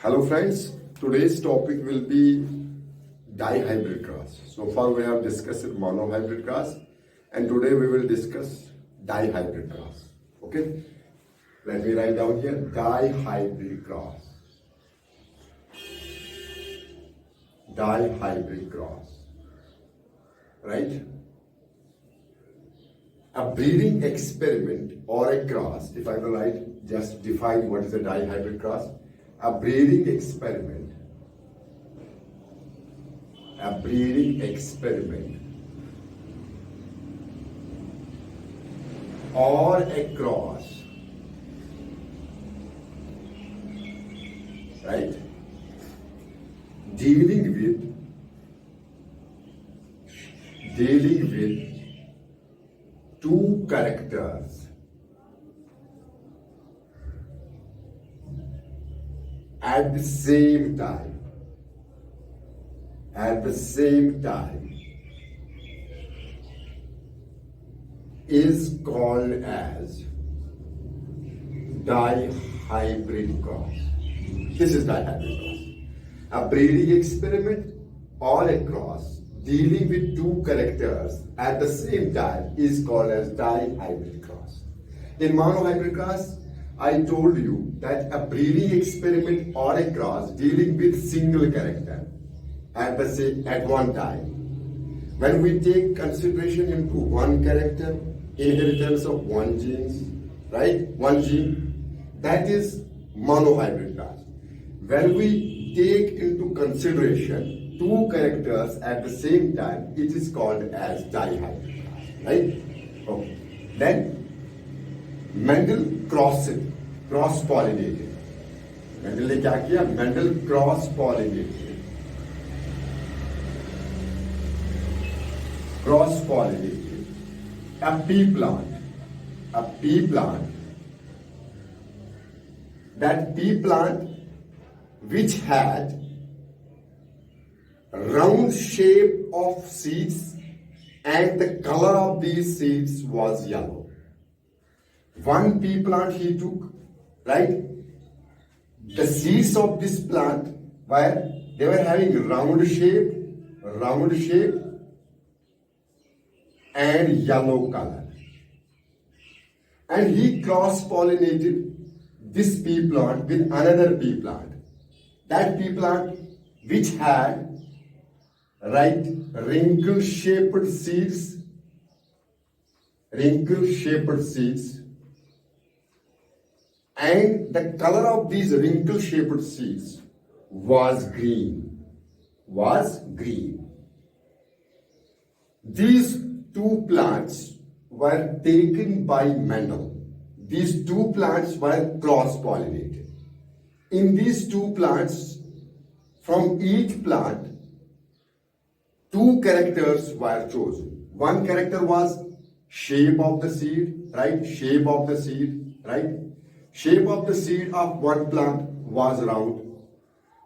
Hello friends, today's topic will be dihybrid cross. So far we have discussed monohybrid cross and today we will discuss dihybrid cross. Okay, let me write down here dihybrid cross. Dihybrid cross, right? A breeding experiment or a cross, if I will write, just define what is a dihybrid cross. A breeding experiment or a cross, right, dealing with two characters at the same time is called as dihybrid cross. This is dihybrid cross. A breeding experiment or a cross dealing with two characters at the same time is called as dihybrid cross. In monohybrid cross, I told you that a breeding experiment or a cross dealing with single character at one time. When we take consideration into one character, inheritance of one genes, right? One gene, that is monohybrid cross. When we take into consideration two characters at the same time, it is called as dihybrid cross, right? Okay. Then Mendel cross pollinated. Mendel ने क्या किया? Mendel cross pollinated a pea plant. That pea plant which had round shape of seeds and the color of these seeds was yellow. One pea plant he took, right? The seeds of this plant they were having round shape and yellow color. And he cross-pollinated this pea plant with another pea plant. That pea plant which had, right, wrinkle-shaped seeds, and the color of these wrinkle-shaped seeds was green. These two plants were taken by Mendel. These two plants were cross-pollinated. In these two plants, from each plant, two characters were chosen. One character was shape of the seed, right? Shape of the seed of one plant was round,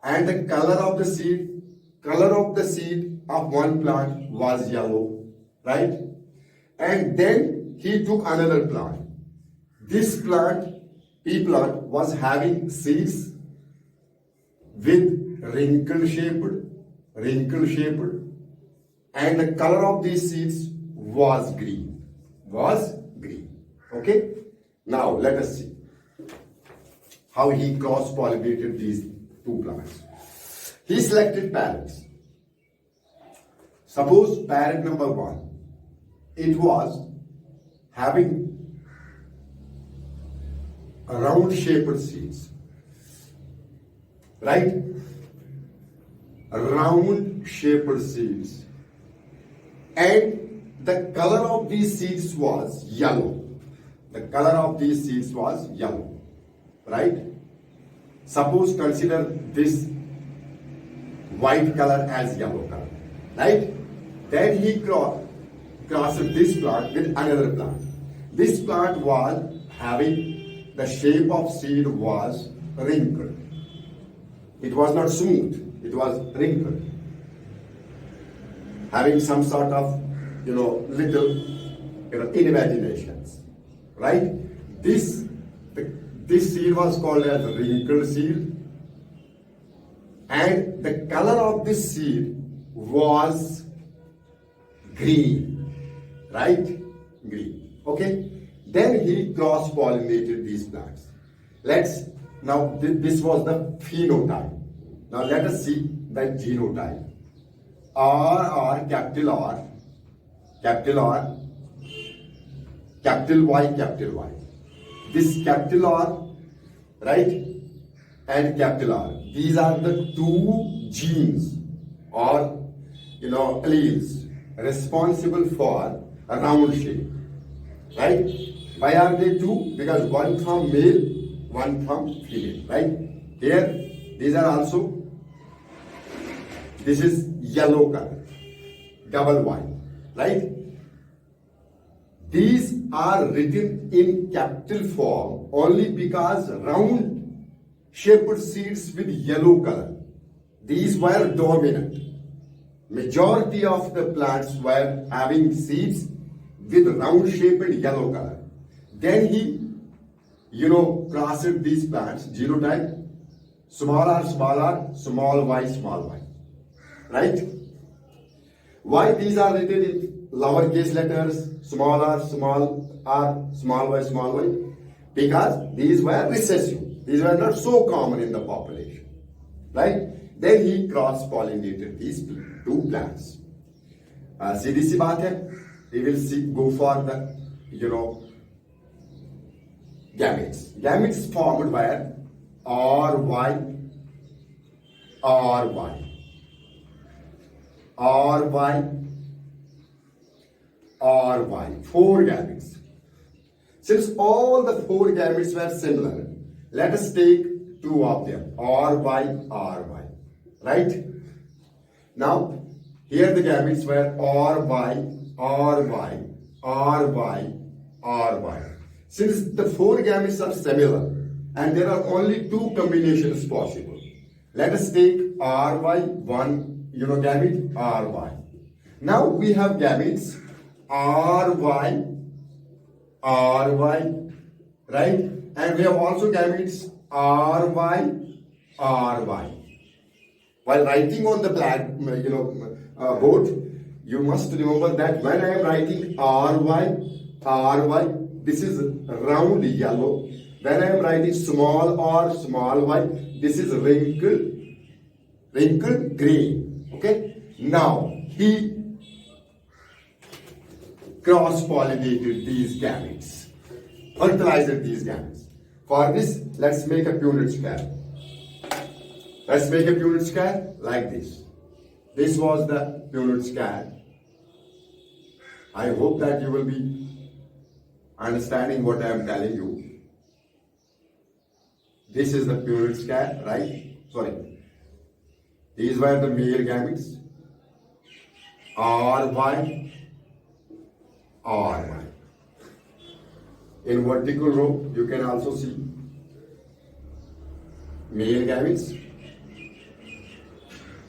and the color of the seed of one plant was yellow, right? And then he took another plant. This pea plant, was having seeds with wrinkle shaped, and the color of these seeds was green. Okay? Now let us see how he cross-pollinated these two plants. He selected parents. Suppose parent number 1, it was having round-shaped seeds, right? Round-shaped seeds. And the color of these seeds was yellow. Right? Suppose consider this white color as yellow color, right? Then he crossed this plant with another plant. This plant was having the shape of seed was wrinkled. It was not smooth, it was wrinkled, having some sort of little invaginations, right? This seed was called as wrinkled seed, and the color of this seed was green, right? Green. Okay. Then he cross-pollinated these plants. Now this was the phenotype. Now let us see the genotype. Capital R, capital R, capital Y, capital Y. This capital R, right, and capital R. These are the two genes or alleles responsible for a round shape, right? Why are they two? Because one from male, one from female, right? Here, these are also. This is yellow color, double Y, right? These are written in capital form only because round shaped seeds with yellow color. These were dominant. Majority of the plants were having seeds with round shaped yellow color. Then he, crossed these plants, genotype, small r, small y, right? Why these are written in lowercase letters, small r, small y? Because these were recessive. These were not so common in the population, right? Then he cross-pollinated these two plants. सीधी सी बात है, we will go for the, gametes. Gametes formed by RY, four gametes. Since all the four gametes were similar, let us take two of them, RY, right? Now, here the gametes were RY. Since the four gametes are similar and there are only two combinations possible, let us take RY, one gamete, RY. Now we have gametes RY, right? And we have also gametes RY. While writing on the black, board, you must remember that when I am writing RY, this is round yellow. When I am writing small r, small y, this is wrinkled green. Okay. Now he cross-pollinated these gametes, fertilized these gametes. For this, let's make a Punnett square. Let's make a Punnett square like this. This was the Punnett square. I hope that you will be understanding what I am telling you. This is the Punnett square, right? Sorry. These were the male gametes. RY. In vertical row, you can also see male gametes,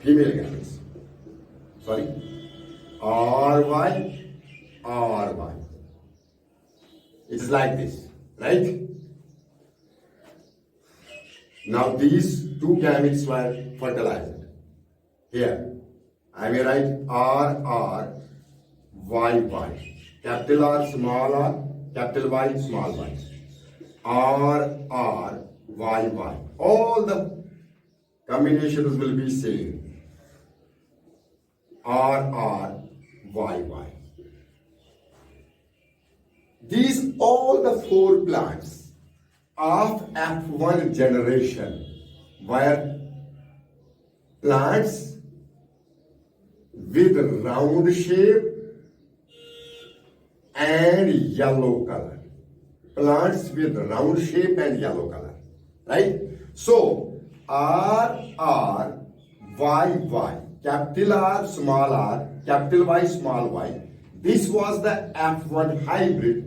female gametes. Sorry. RY. It's like this, right? Now these two gametes were fertilized. Here, I may write RY. Capital R, small r, capital Y, small y. RY. All the combinations will be same. RY. These all the four plants of F1 generation were plants with round shape and yellow color. Plants with round shape and yellow color. Right? So, RY, capital R, small r, capital Y, small y. This was the F1 hybrid.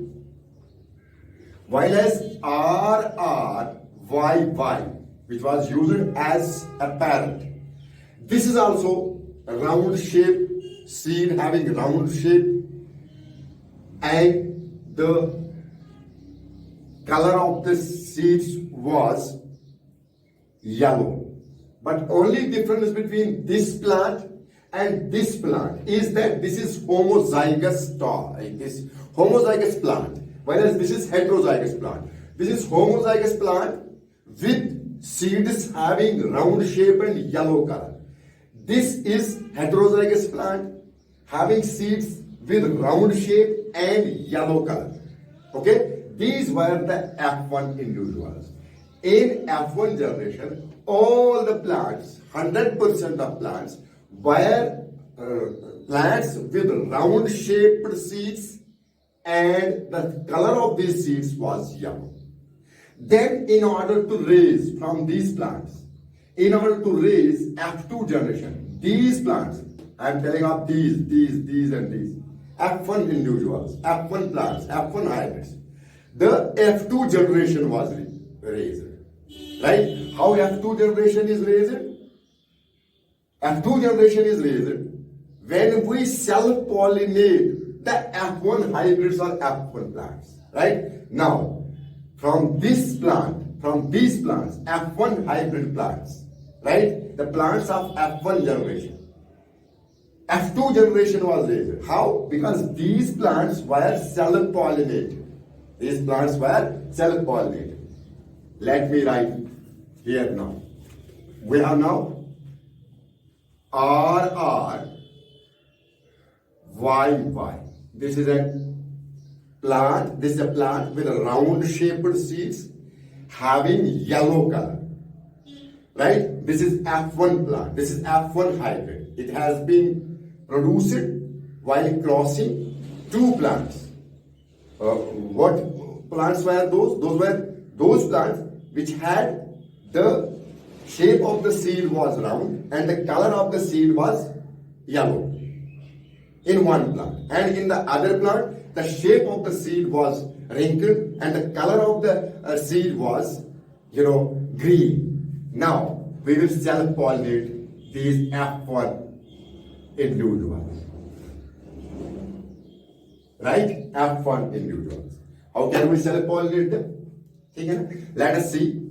While as RY, which was used as a parent. This is also a round shape seed having round shape, and the color of the seeds was yellow. But only difference between this plant and this plant is that this is homozygous this homozygous plant, whereas this is heterozygous plant. This is homozygous plant with seeds having round shape and yellow color. This is heterozygous plant having seeds with round shape and yellow color. Okay, these were the F1 individuals. In F1 generation, all the plants, 100% of plants, were plants with round shaped seeds, and the color of these seeds was yellow. Then, in order to raise from these plants, in order to raise F2 generation, these plants, I am telling of these and these, F1 individuals, F1 plants, F1 hybrids, the F2 generation was raised. Right? How F2 generation is raised? F2 generation is raised when we self-pollinate the F1 hybrids or F1 plants. Right? Now, from this plant, from these plants, F1 hybrid plants, right? The plants of F1 generation. F2 generation was raised. How? Because these plants were self-pollinated. These plants were self-pollinated. Let me write here now. We have now RR, YY. This is a plant. This is a plant with a round shaped seeds having yellow color. Right? This is F1 plant. This is F1 hybrid. It has been produced while crossing two plants. What plants were those? Those were those plants which had the shape of the seed was round and the color of the seed was yellow in one plant. And in the other plant, the shape of the seed was wrinkled and the color of the seed was, green. Now, we will self-pollinate these F1 individuals. Right? F1 individuals. How can we self-pollinate them? Let us see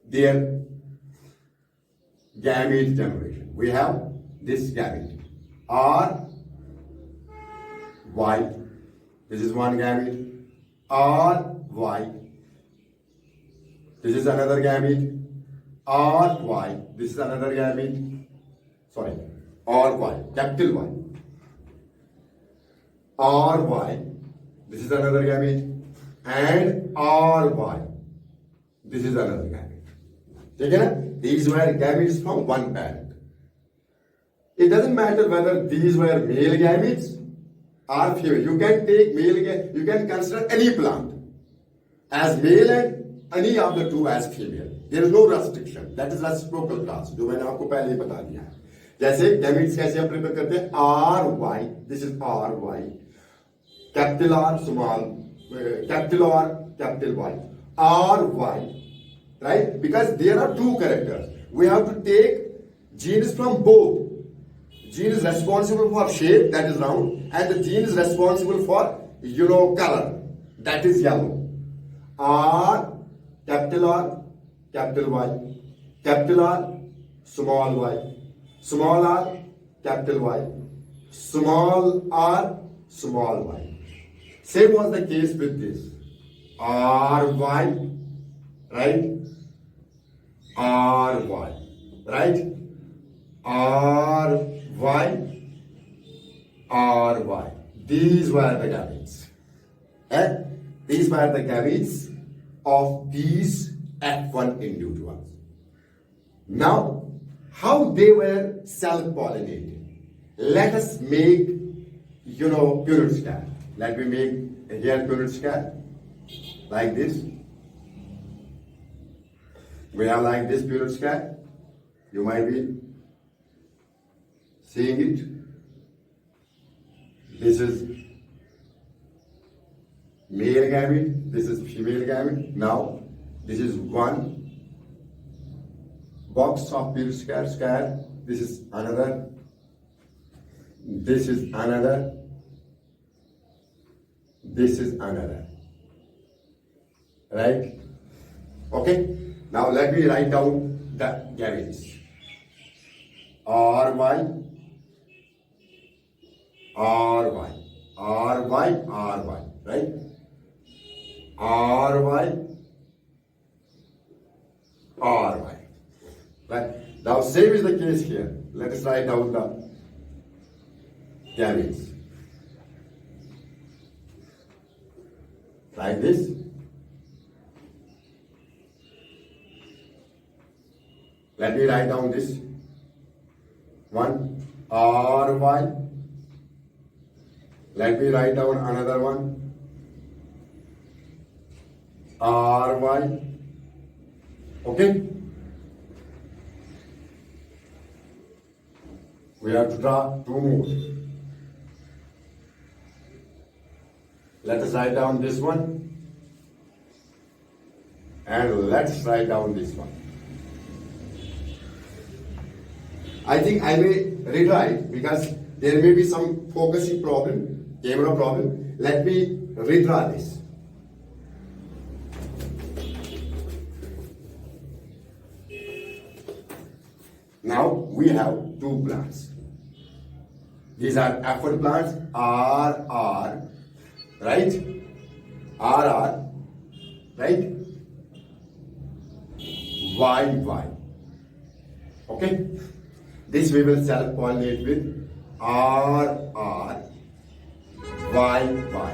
their gamete generation. We have this gamete. R, Y. This is one gamete. R, Y. This is another gamete. R, Y. This is another gamete. Sorry. R, Y. Capital Y. R, Y. This is another gamete. And R, Y. This is another gamete. These were gametes from one parent. It doesn't matter whether these were male gametes or female. You can take male, you can consider any plant as male and any of the two as female. There is no restriction. That is reciprocal class, जो मैंने आपको पहले ही बता दिया है. जैसे gametes कैसे हम प्रिपेयर करते हैं? RY. This is RY. Capital R, small, capital R, capital Y. RY. Right? Because there are two characters. We have to take genes from both. Gene is responsible for shape, that is round, and the gene is responsible for color, that is yellow. R, capital Y, capital R, small y, small r, capital Y, small r, small y. Same was the case with this. RY, right? RY, right? RY, RY. These were the gametes. These were the gametes of these F1 individuals. Now, how they were self-pollinated? Let us make, Punnett scar. Let me make here Punnett scar, like this. We have like this Punnett scar. You might be seeing it. This is male gamete, this is female gamete. Now, this is one box of Punnett scar. This is another. This is another. This is another. Right? Okay? Now let me write down the gametes. RY, RY, RY, RY, right? RY, RY. Right? Now same is the case here. Let us write down the gametes. Like this. Let me write down this one, RY. Let me write down another one, RY. Okay? We have to draw two more. Let us write down this one. And let's write down this one. I think I may rewrite because there may be some focusing problem, camera problem. Let me redraw this. Now we have two plants. These are effort plants, RR, right? RR, right? YY. Okay? This we will self-pollinate with RR, YY.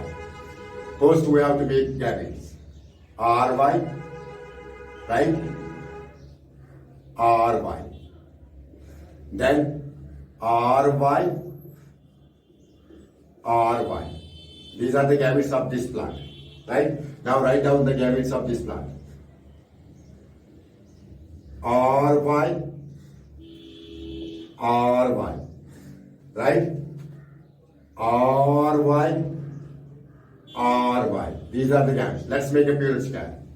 First we have to make gametes. RY, right? RY. Then RY, RY. These are the gametes of this plant, right? Now write down the gametes of this plant. RY, RY, right? RY, RY. These are the gametes. Let's make a pure scan.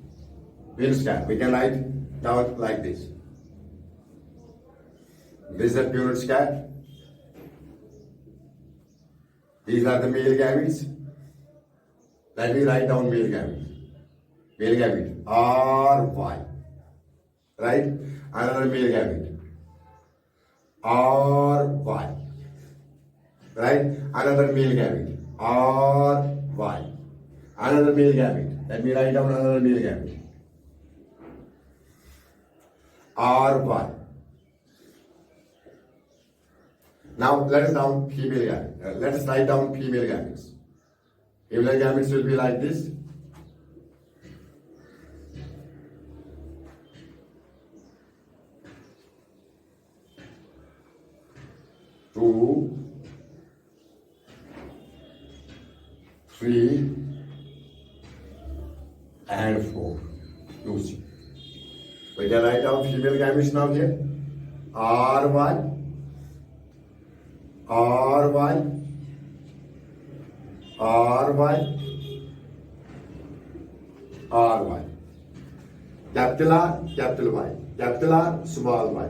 Pure scan. We can write down like this. This is a pure scan. These are the male gametes. Let me write down male gametes. Male gamete. RY. Right? Another male gamete. RY. Right? Another male gamete. RY. Another male gamete. Let me write down another male gamete. RY. Now let us down female gamete. Let us write down female gametes. Female gametes will be like this. Two, three, and four. You see. We can write down female gametes now here. RY, RY, RY, RY. Capital R, capital Y. Capital R, small y.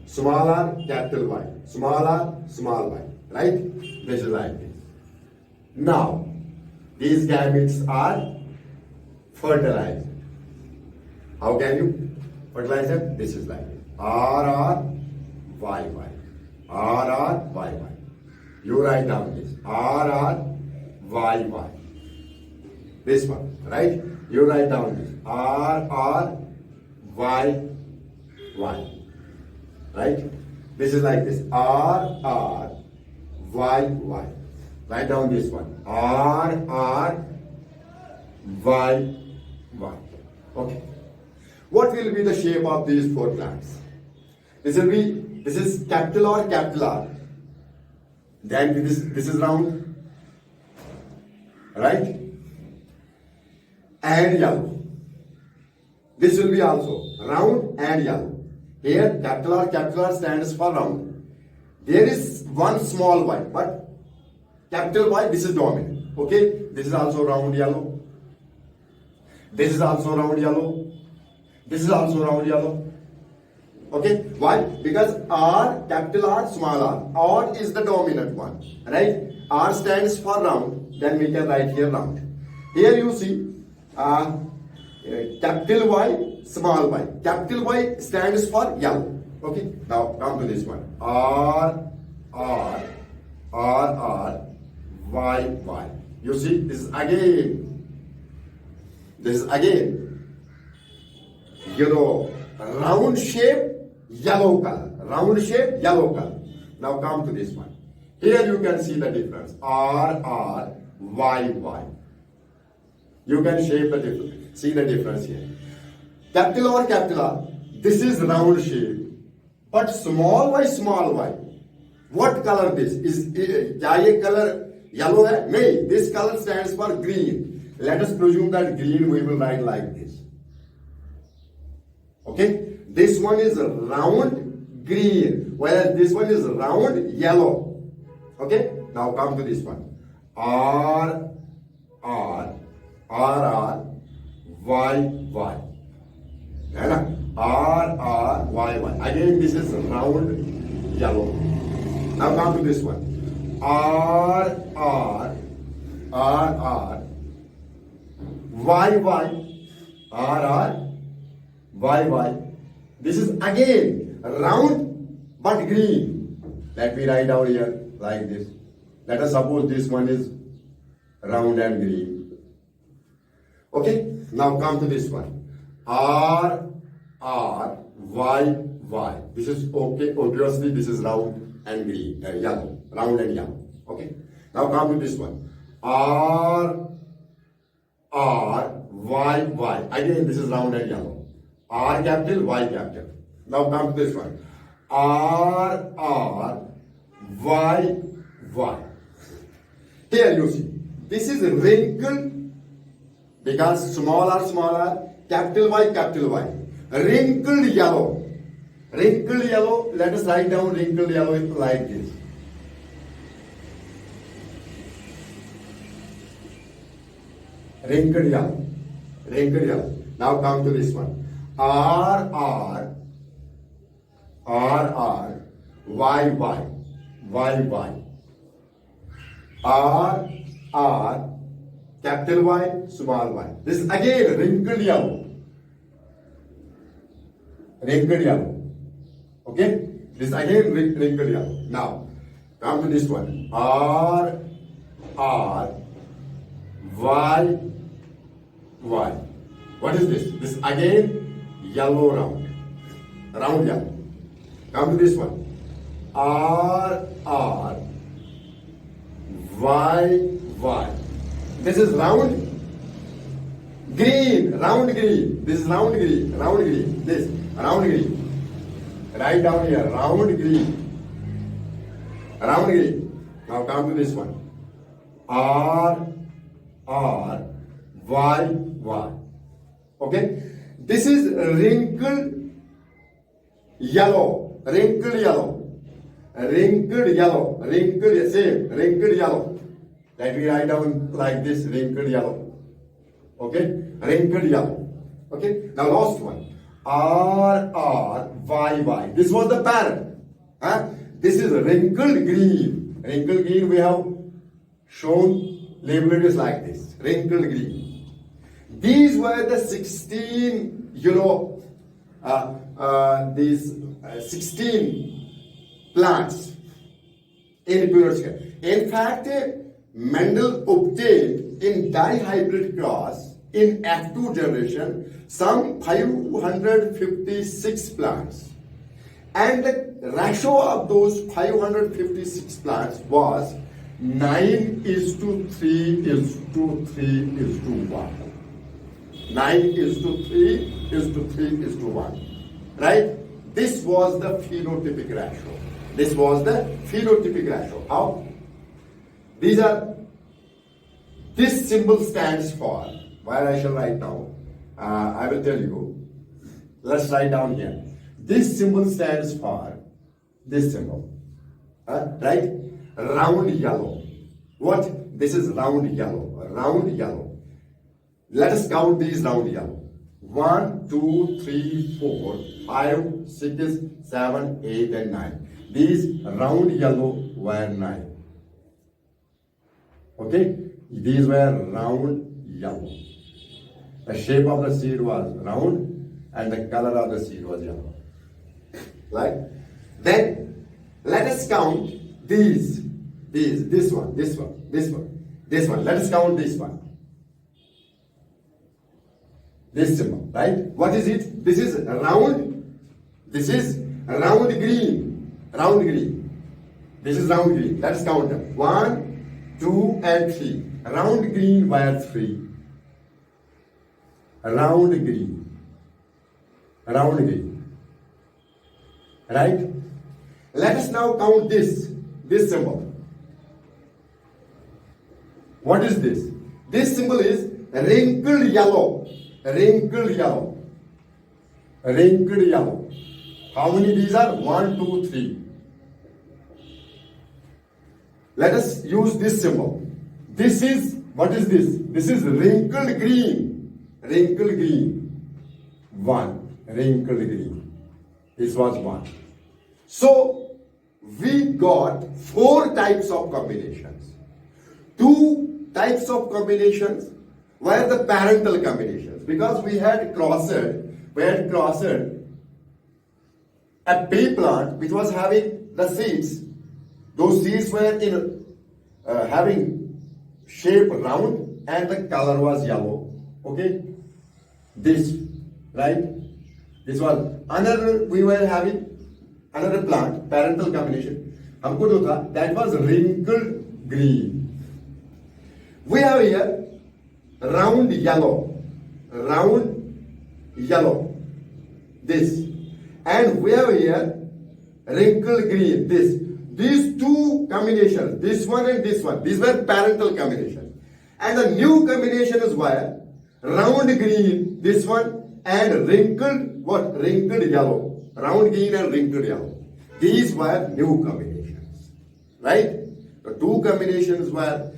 Small r, capital Y. Small r, small y. Right? This is like this. Now, these gametes are fertilized. How can you fertilize them? This is like this. RR, YY. RR, YY. You write down this. RR, YY. This one, right? You write down this. RR, YY. Right? This is like this. RR, YY. Write down this one. RR, YY. Okay. What will be the shape of these four plants? This is capital R, capital R. Then this is round. Right? And yellow. This will be also round and yellow. Here capital R stands for round. There is one small y, but capital Y, this is dominant. Okay? This is also round yellow. This is also round yellow. This is also round yellow. Okay? Why? Because R, capital R, small r. R is the dominant one. Right? R stands for round. Then we can write here round. Here you see capital Y, small y. Capital Y stands for yellow. Okay, now come to this one. R, R, R, R, Y, Y. You see, this is again, round shape, yellow color. Round shape, yellow color. Now come to this one. Here you can see the difference. R, R, Y, Y. You can see the difference here. Capital R, this is round shape. But small y. What color this? क्या ये color yellow है? No, this color stands for green. Let us presume that green we will write like this. Okay? This one is round green, whereas this one is round yellow. Okay? Now come to this one. R, R, R, R, Y, Y. है ना? R, R, Y, Y. Again, this is round yellow. Now come to this one. R, R, R, R, Y, Y. R, R, Y, Y. This is again round but green. Let me write down here like this. Let us suppose this one is round and green. Okay? Now come to this one. R, R, Y, Y. This is okay. Obviously, this is round and green, yellow. Round and yellow. Okay? Now come to this one. R, R, Y, Y. Again, this is round and yellow. R capital, Y capital. Now come to this one. R, R, Y, Y. Here you see. This is wrinkled because smaller, capital Y. Wrinkled yellow. Wrinkled yellow. Let us write down wrinkled yellow like this. Wrinkled yellow. Now come to this one. R, R, R, R, Y, Y, Y, Y. R, R, capital Y, small y. This is again wrinkled yellow. Okay? This is again wrinkled yellow. Now, come to this one. R, R, Y, Y. What is this? This is again yellow round yellow. Come to this one. R, R, Y, Y. This is round green. This is round green. This round green. Write down here, round green. Now come to this one. R, R, Y, Y. Okay? This is wrinkled yellow. Wrinkled yellow. Let me write down like this, wrinkled yellow. Okay? Wrinkled yellow. Okay? Now last one. R, R, Y, Y. This was the parent. This is wrinkled green. Wrinkled green we have shown labeled is like this. Wrinkled green. These were the 16, these 16 plants in periodic scale. In fact, Mendel obtained in dihybrid cross in F2 generation some 556 plants. And the ratio of those 556 plants was 9:3:3:1. 9:3:3:1. Right? This was the phenotypic ratio. How? This symbol stands for, where I shall write now, I will tell you. Let's write down here. This symbol stands for this symbol. Right? Round yellow. What? This is round yellow. Let us count these round yellow. 1, 2, 3, 4, 5, 6, 7, 8, and 9. These round yellow were 9. Okay? These were round yellow. The shape of the seed was round and the color of the seed was yellow. Right? Then let us count these. This one. Let us count this one. This symbol, right? What is it? This is round. This is round green. Round green. This is round green. Let's count them. 1, 2, and 3. Round green wire 3. Round green. Round green. Right? Let us now count this symbol. What is this? This symbol is wrinkled yellow. Wrinkled yellow. Wrinkled yellow. How many these are? 1, 2, 3. Let us use this symbol. This is, what is this? This is wrinkled green. Wrinkled green. 1. Wrinkled green. This was 1. So, we got 4 types of combinations. 2 types of combinations were the parental combinations, because we had crossed a pea plant which was having the seeds. Those seeds were in having shape round and the color was yellow. Okay, this, right? This was another. We were having another plant, parental combination. हमको जो था, that was wrinkled green. We have here round yellow, this, and we have here wrinkled green, this. These 2 combinations, this one and this one, these were parental combinations. And the new combination is where round green, this one, and wrinkled, what? Wrinkled yellow. Round green and wrinkled yellow. These were new combinations. Right? The 2 combinations were,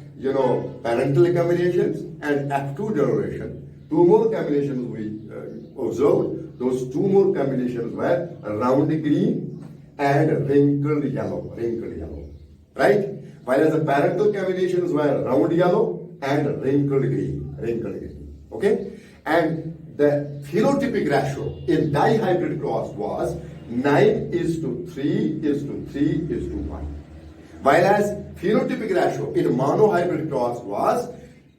parental combinations, and after generation, 2 more combinations we observed. Those 2 more combinations were round green and wrinkled yellow. Right? Whereas the parental combinations were round yellow and wrinkled green. Okay? And the phenotypic ratio in dihybrid cross was 9:3:3:1. Whereas phenotypic ratio in monohybrid cross was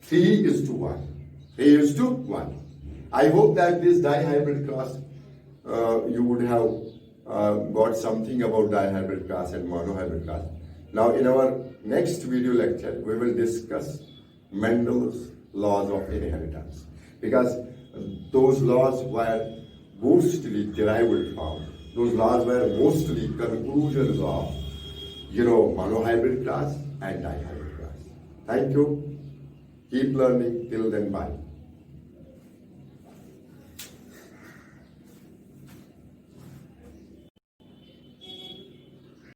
3:1. 3:1. I hope that this dihybrid cross, you would have got something about dihybrid cross and monohybrid cross. Now in our next video lecture, we will discuss Mendel's laws of inheritance, because those laws were mostly derived from, those laws were mostly conclusions of, monohybrid class and dihybrid class. Thank you. Keep learning. Till then, bye.